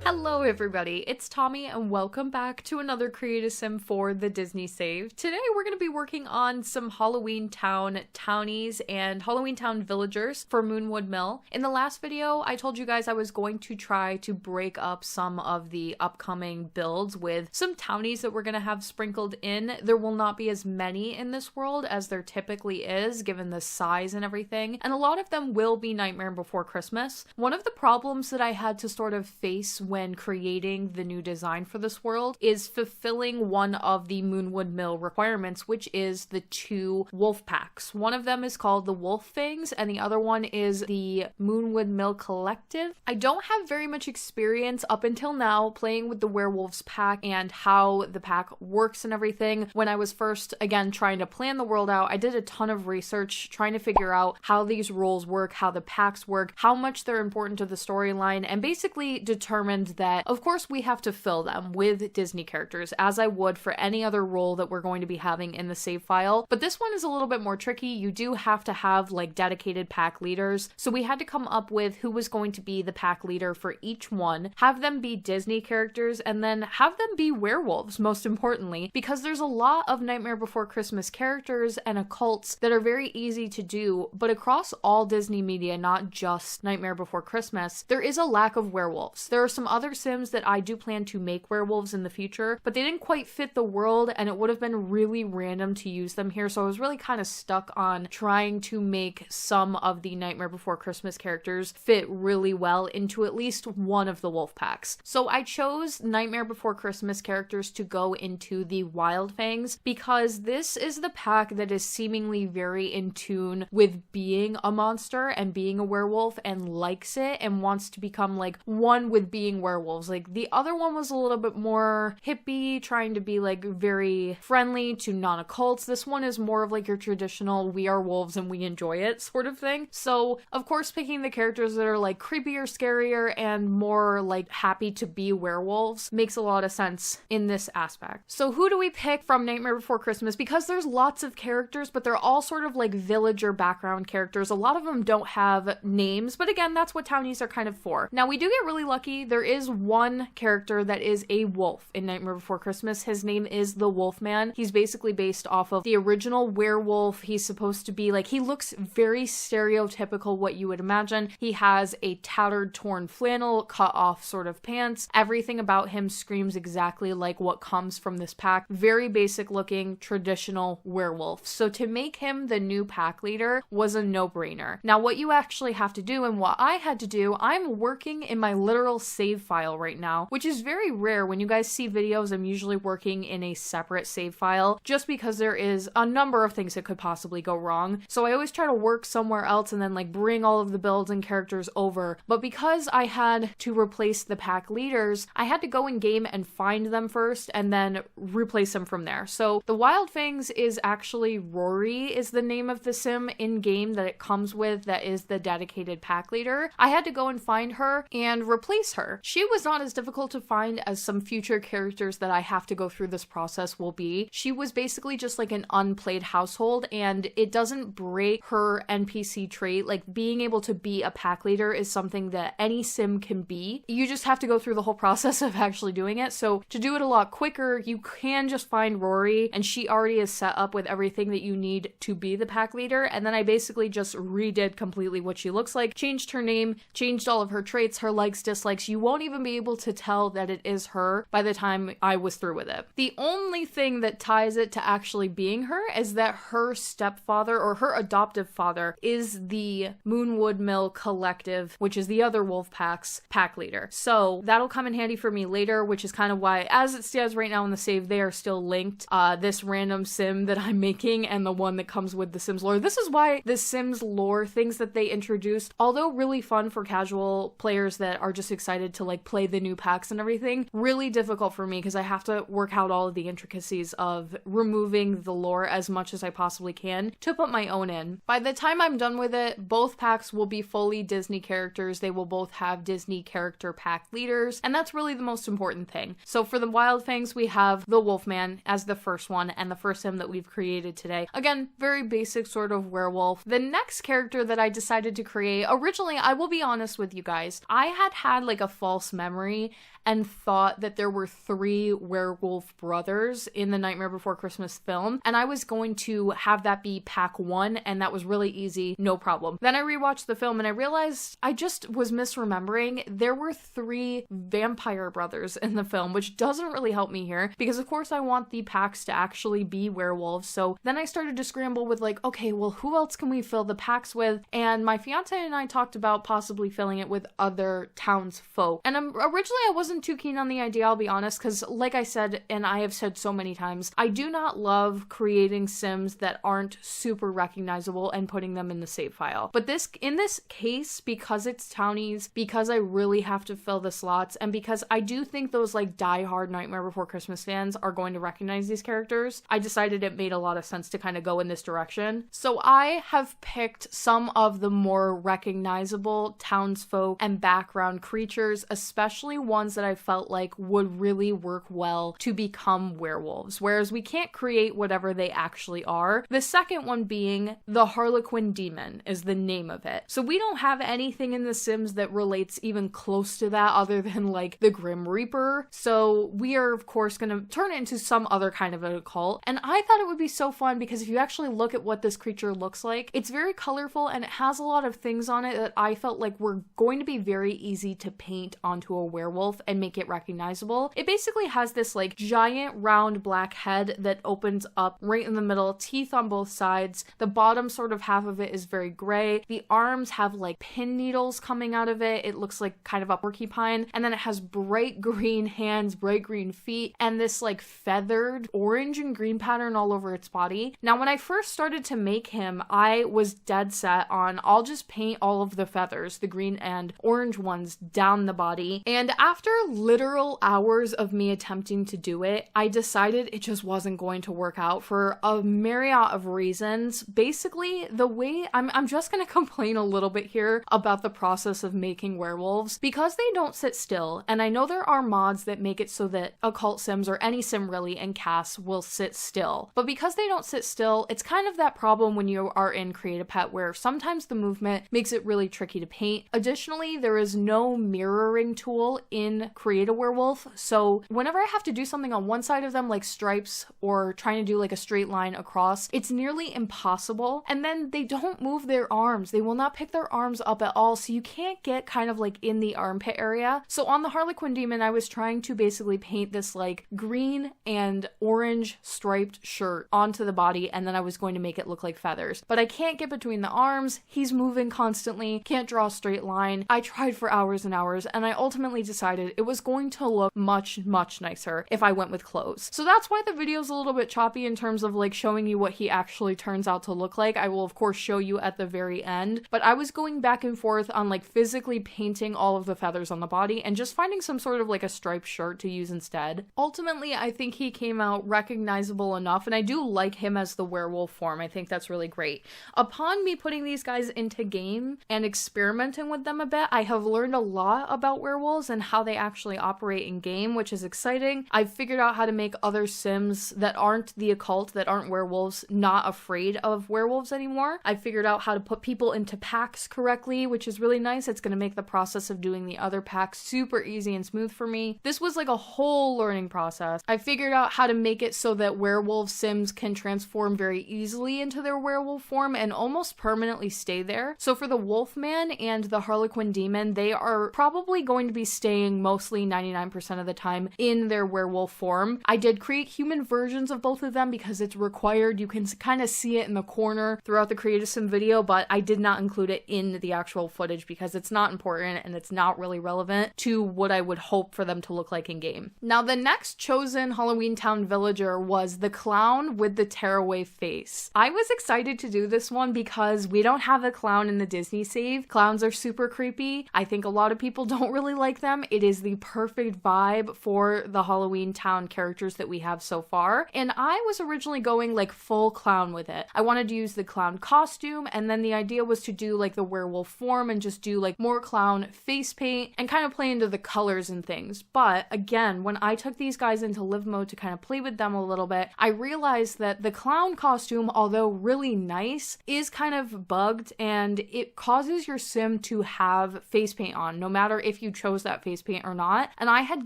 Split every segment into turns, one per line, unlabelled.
Hello everybody, it's Tommy and welcome back to another Create a Sim for the Disney Save. Today we're going to be working on some Halloween Town townies and Halloween Town villagers for Moonwood Mill. In the last video, I told you guys I was going to try to break up some of the upcoming builds with some townies that we're going to have sprinkled in. There will not be as many in this world as there typically is, given the size and everything, and a lot of them will be Nightmare Before Christmas. One of the problems that I had to sort of face when creating the new design for this world is fulfilling one of the Moonwood Mill requirements, which is the two wolf packs. One of them is called the Wolf Fangs and the other one is the Moonwood Mill Collective. I don't have very much experience up until now playing with the werewolves pack and how the pack works and everything. When I was first, again, trying to plan the world out, I did a ton of research trying to figure out how these roles work, how the packs work, how much they're important to the storyline, and basically determined that, of course, we have to fill them with Disney characters, as I would for any other role that we're going to be having in the save file. But this one is a little bit more tricky. You do have to have like dedicated pack leaders. So we had to come up with who was going to be the pack leader for each one, have them be Disney characters, and then have them be werewolves, most importantly, because there's a lot of Nightmare Before Christmas characters and occults that are very easy to do, but across all Disney media, not just Nightmare Before Christmas, there is a lack of werewolves. There are some other Sims that I do plan to make werewolves in the future, but they didn't quite fit the world and it would have been really random to use them here, so I was really kind of stuck on trying to make some of the Nightmare Before Christmas characters fit really well into at least one of the wolf packs. So I chose Nightmare Before Christmas characters to go into the Wild Fangs because this is the pack that is seemingly very in tune with being a monster and being a werewolf and likes it and wants to become like one with being werewolves. Like the other one was a little bit more hippie, trying to be like very friendly to non-occults. This one is more of like your traditional we are wolves and we enjoy it sort of thing. So of course picking the characters that are like creepier, scarier, and more like happy to be werewolves makes a lot of sense in this aspect. So who do we pick from Nightmare Before Christmas? Because there's lots of characters, but they're all sort of like villager background characters. A lot of them don't have names, but again, that's what townies are kind of for. Now we do get really lucky. There is one character that is a wolf in Nightmare Before Christmas. His name is the Wolfman. He's basically based off of the original werewolf. He's supposed to be like, he looks very stereotypical what you would imagine. He has a tattered, torn flannel, cut off sort of pants. Everything about him screams exactly like what comes from this pack. Very basic looking, traditional werewolf. So to make him the new pack leader was a no-brainer. Now what you actually have to do and what I had to do, I'm working in my literal save file right now, which is very rare. When you guys see videos, I'm usually working in a separate save file just because there is a number of things that could possibly go wrong. So I always try to work somewhere else and then like bring all of the builds and characters over. But because I had to replace the pack leaders, I had to go in game and find them first and then replace them from there. So the Wild Fangs is actually Rory is the name of the sim in game that it comes with that is the dedicated pack leader. I had to go and find her and replace her. She was not as difficult to find as some future characters that I have to go through this process will be. She was basically just like an unplayed household and it doesn't break her NPC trait. Like being able to be a pack leader is something that any sim can be. You just have to go through the whole process of actually doing it. So to do it a lot quicker, you can just find Rory and she already is set up with everything that you need to be the pack leader. And then I basically just redid completely what she looks like, changed her name, changed all of her traits, her likes, dislikes. You won't even be able to tell that it is her by the time I was through with it. The only thing that ties it to actually being her is that her stepfather or her adoptive father is the Moonwood Mill Collective, which is the other wolf pack's pack leader. So that'll come in handy for me later, which is kind of why, as it stands right now in the save, they are still linked. This random sim that I'm making and the one that comes with the Sims lore. This is why the Sims lore things that they introduced, although really fun for casual players that are just excited to like play the new packs and everything, really difficult for me because I have to work out all of the intricacies of removing the lore as much as I possibly can to put my own in. By the time I'm done with it, both packs will be fully Disney characters. They will both have Disney character pack leaders, and that's really the most important thing. So for the Wild Fangs, we have the Wolfman as the first one and the first sim that we've created today. Again, very basic sort of werewolf. The next character that I decided to create, originally, I will be honest with you guys, I had like a fall false memory and thought that there were 3 werewolf brothers in the Nightmare Before Christmas film, and I was going to have that be pack 1, and that was really easy, no problem. Then I rewatched the film and I realized I just was misremembering. There were 3 vampire brothers in the film, which doesn't really help me here, because of course I want the packs to actually be werewolves. So then I started to scramble with like, okay, well, who else can we fill the packs with? And my fiance and I talked about possibly filling it with other townsfolk. And originally I wasn't too keen on the idea, I'll be honest, because like I said, and I have said so many times, I do not love creating Sims that aren't super recognizable and putting them in the save file. But in this case, because it's townies, because I really have to fill the slots, and because I do think those like die-hard Nightmare Before Christmas fans are going to recognize these characters, I decided it made a lot of sense to kind of go in this direction. So I have picked some of the more recognizable townsfolk and background creatures, especially ones that I felt like would really work well to become werewolves, whereas we can't create whatever they actually are. The second one being the Harlequin Demon is the name of it. So we don't have anything in The Sims that relates even close to that other than like the Grim Reaper. So we are of course going to turn it into some other kind of a cult. And I thought it would be so fun because if you actually look at what this creature looks like, it's very colorful and it has a lot of things on it that I felt like were going to be very easy to paint onto a werewolf and make it recognizable. It basically has this like giant round black head that opens up right in the middle, teeth on both sides. The bottom sort of half of it is very gray. The arms have like pin needles coming out of it. It looks like kind of a porcupine. And then it has bright green hands, bright green feet, and this like feathered orange and green pattern all over its body. Now, when I first started to make him, I was dead set on I'll just paint all of the feathers, the green and orange ones, down the body. And after literal hours of me attempting to do it, I decided it just wasn't going to work out for a myriad of reasons. Basically, the way I'm just going to complain a little bit here about the process of making werewolves because they don't sit still. And I know there are mods that make it so that occult sims or any sim really and casts will sit still. But because they don't sit still, it's kind of that problem when you are in Create a Pet where sometimes the movement makes it really tricky to paint. Additionally, there is no mirroring tool in Create a Werewolf. So whenever I have to do something on one side of them like stripes or trying to do like a straight line across, it's nearly impossible. And then they don't move their arms. They will not pick their arms up at all. So you can't get kind of like in the armpit area. So on the Harlequin Demon, I was trying to basically paint this like green and orange striped shirt onto the body, and then I was going to make it look like feathers. But I can't get between the arms. He's moving constantly, can't draw a straight line. I tried for hours and hours, and I ultimately decided it was going to look much, much nicer if I went with clothes. So that's why the video is a little bit choppy in terms of like showing you what he actually turns out to look like. I will of course show you at the very end, but I was going back and forth on like physically painting all of the feathers on the body and just finding some sort of like a striped shirt to use instead. Ultimately, I think he came out recognizable enough, and I do like him as the werewolf form. I think that's really great. Upon me putting these guys into game and experimenting with them a bit, I have learned a lot about werewolves and how they actually operate in game, which is exciting. I've figured out how to make other sims that aren't the occult, that aren't werewolves, not afraid of werewolves anymore. I've figured out how to put people into packs correctly, which is really nice. It's going to make the process of doing the other packs super easy and smooth for me. This was like a whole learning process. I figured out how to make it so that werewolf sims can transform very easily into their werewolf form and almost permanently stay there. So for the Wolfman and the Harlequin Demon, they are probably going to be staying mostly 99% of the time in their werewolf form. I did create human versions of both of them because it's required. You can kind of see it in the corner throughout the Create a Sim video, but I did not include it in the actual footage because it's not important and it's not really relevant to what I would hope for them to look like in game. Now, the next chosen Halloween Town villager was the clown with the tearaway face. I was excited to do this one because we don't have a clown in the Disney save. Clowns are super creepy. I think a lot of people don't really like them. It is the perfect vibe for the Halloween Town characters that we have so far. And I was originally going like full clown with it. I wanted to use the clown costume, and then the idea was to do like the werewolf form and just do like more clown face paint and kind of play into the colors and things. But again, when I took these guys into live mode to kind of play with them a little bit, I realized that the clown costume, although really nice, is kind of bugged and it causes your sim to have face paint on, no matter if you chose that face paint or not. And I had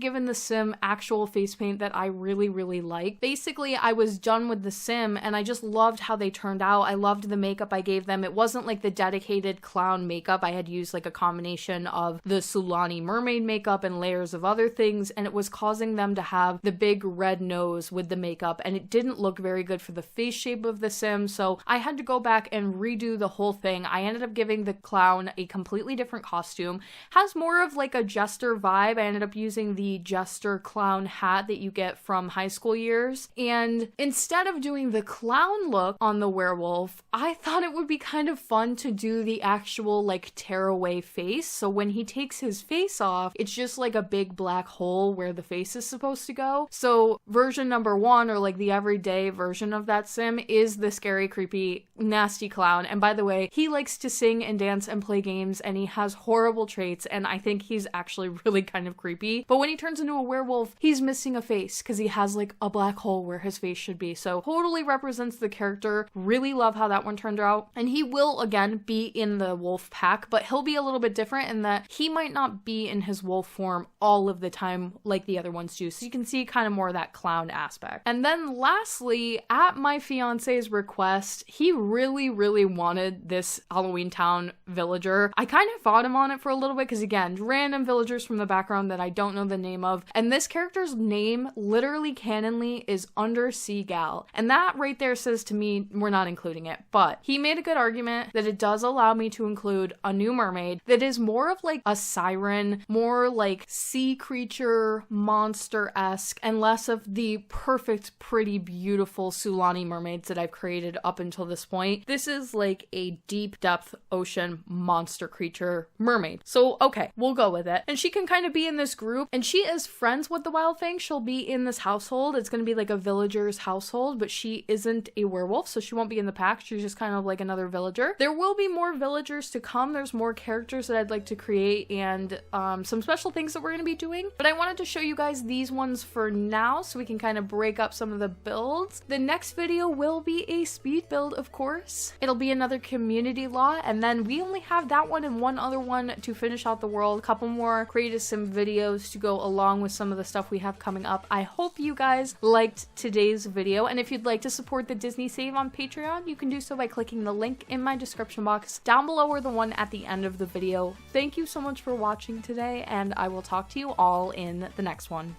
given the sim actual face paint that I really, really liked. Basically, I was done with the sim and I just loved how they turned out. I loved the makeup I gave them. It wasn't like the dedicated clown makeup. I had used like a combination of the Sulani mermaid makeup and layers of other things, and it was causing them to have the big red nose with the makeup, and it didn't look very good for the face shape of the sim, so I had to go back and redo the whole thing. I ended up giving the clown a completely different costume. Has more of like a jester vibe. I ended up using the jester clown hat that you get from high school years, and instead of doing the clown look on the werewolf, I thought it would be kind of fun to do the actual like tearaway face. So when he takes his face off, it's just like a big black hole where the face is supposed to go. So version number 1, or like the everyday version of that sim, is the scary, creepy, nasty clown. And by the way, he likes to sing and dance and play games, and he has horrible traits, and I think he's actually really kind of creepy. But when he turns into a werewolf, he's missing a face because he has like a black hole where his face should be. So totally represents the character. Really love how that one turned out. And he will again be in the wolf pack, but he'll be a little bit different in that he might not be in his wolf form all of the time like the other ones do. So you can see kind of more of that clown aspect. And then lastly, at my fiance's request, he really, really wanted this Halloween Town villager. I kind of fought him on it for a little bit because again, random villagers from the background that I don't know the name of. And this character's name literally canonly is Undersea Gal. And that right there says to me, we're not including it. But he made a good argument that it does allow me to include a new mermaid that is more of like a siren, more like sea creature, monster-esque, and less of the perfect, pretty, beautiful Sulani mermaids that I've created up until this point. This is like a deep depth ocean monster creature mermaid. So okay, we'll go with it. And she can kind of be in this group, and she is friends with the Wild Fang. She'll be in this household. It's going to be like a villager's household, but she isn't a werewolf, so she won't be in the pack. She's just kind of like another villager. There will be more villagers to come. There's more characters that I'd like to create, and some special things that we're going to be doing. But I wanted to show you guys these ones for now so we can kind of break up some of the builds. The next video will be a speed build, of course. It'll be another community law, and then we only have that one and one other one to finish out the world. A couple more Create a Sim videos to go along with some of the stuff we have coming up. I hope you guys liked today's video, and if you'd like to support the Disney Save on Patreon, you can do so by clicking the link in my description box down below or the one at the end of the video. Thank you so much for watching today, and I will talk to you all in the next one.